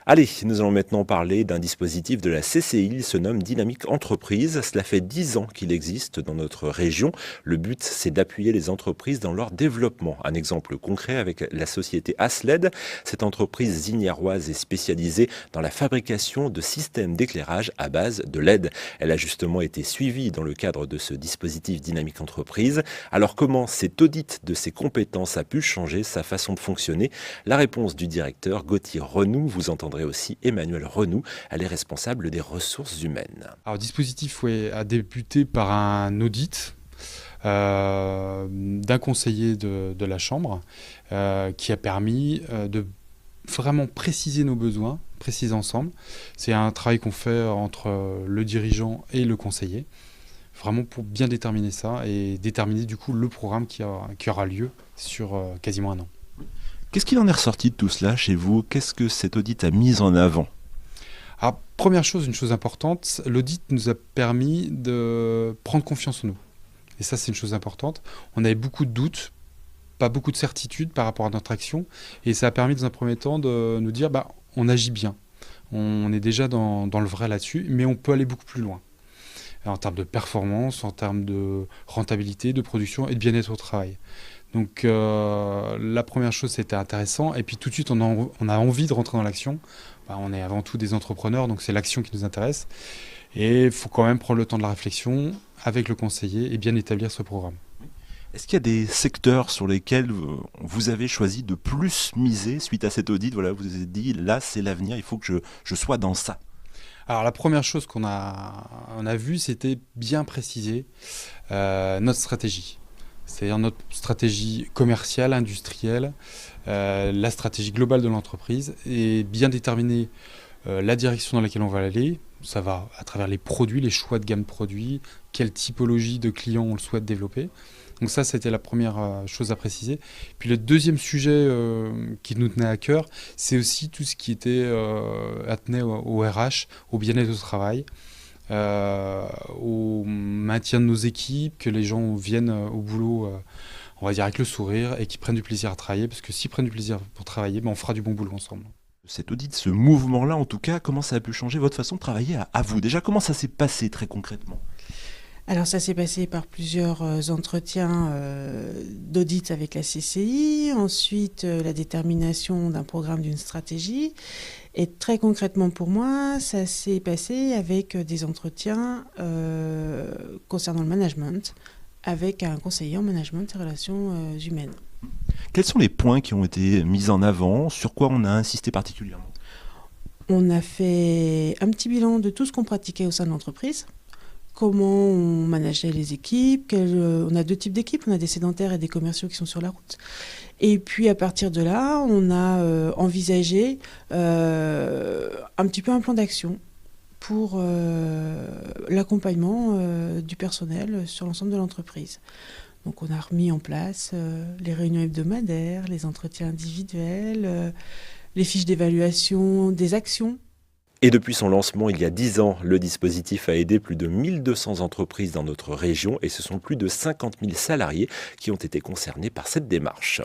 Allez, nous allons maintenant parler d'un dispositif de la CCI, il se nomme Dynamique Entreprise. Cela fait 10 ans qu'il existe dans notre région. Le but, c'est d'appuyer les entreprises dans leur développement. Un exemple concret avec la société Asled. Cette entreprise zignaroise est spécialisée dans la fabrication de systèmes d'éclairage à base de LED. Elle a justement été suivie dans le cadre de ce dispositif Dynamique Entreprise. Alors comment cet audit de ses compétences a pu changer sa façon de fonctionner? La réponse du directeur Gauthier Renoux. Vous entendrez aussi Emmanuel Renoux, elle est responsable des ressources humaines. Alors, le dispositif a débuté par un audit d'un conseiller de la Chambre qui a permis de vraiment préciser nos besoins, préciser ensemble. C'est un travail qu'on fait entre le dirigeant et le conseiller, vraiment pour bien déterminer ça et déterminer du coup le programme qui aura lieu sur quasiment un an. Qu'est-ce qu'il en est ressorti de tout cela chez vous? Qu'est-ce que cet audit a mis en avant? Alors, première chose, une chose importante, l'audit nous a permis de prendre confiance en nous. Et ça, c'est une chose importante. On avait beaucoup de doutes, pas beaucoup de certitudes par rapport à notre action. Et ça a permis, dans un premier temps, de nous dire, on agit bien. On est déjà dans le vrai là-dessus, mais on peut aller beaucoup plus loin. En termes de performance, en termes de rentabilité, de production et de bien-être au travail. Donc la première chose, c'était intéressant. Et puis tout de suite, on a envie de rentrer dans l'action. On est avant tout des entrepreneurs, donc c'est l'action qui nous intéresse. Et il faut quand même prendre le temps de la réflexion avec le conseiller et bien établir ce programme. Est-ce qu'il y a des secteurs sur lesquels vous avez choisi de plus miser suite à cet audit? Voilà, vous vous êtes dit, là c'est l'avenir, il faut que je sois dans ça. Alors la première chose qu'on a vue, c'était bien préciser notre stratégie. C'est-à-dire notre stratégie commerciale, industrielle, la stratégie globale de l'entreprise et bien déterminer la direction dans laquelle on va aller. Ça va à travers les produits, les choix de gamme de produits, quelle typologie de clients on le souhaite développer. Donc ça, c'était la première chose à préciser. Puis le deuxième sujet qui nous tenait à cœur, c'est aussi tout ce qui était attenait au RH, au bien-être au travail, au maintien de nos équipes, que les gens viennent au boulot, on va dire avec le sourire, et qu'ils prennent du plaisir à travailler, parce que s'ils prennent du plaisir pour travailler, on fera du bon boulot ensemble. Cet audit, ce mouvement-là, en tout cas, comment ça a pu changer votre façon de travailler à vous? Déjà, comment ça s'est passé très concrètement? Alors ça s'est passé par plusieurs entretiens d'audit avec la CCI, ensuite la détermination d'un programme, d'une stratégie. Et très concrètement pour moi, ça s'est passé avec des entretiens concernant le management, avec un conseiller en management et relations humaines. Quels sont les points qui ont été mis en avant? Sur quoi on a insisté particulièrement? On a fait un petit bilan de tout ce qu'on pratiquait au sein de l'entreprise. Comment on manageait les équipes, on a deux types d'équipes, on a des sédentaires et des commerciaux qui sont sur la route. Et puis à partir de là, on a envisagé un petit peu un plan d'action pour l'accompagnement du personnel sur l'ensemble de l'entreprise. Donc on a remis en place les réunions hebdomadaires, les entretiens individuels, les fiches d'évaluation des actions. Et depuis son lancement il y a 10 ans, le dispositif a aidé plus de 1200 entreprises dans notre région et ce sont plus de 50 000 salariés qui ont été concernés par cette démarche.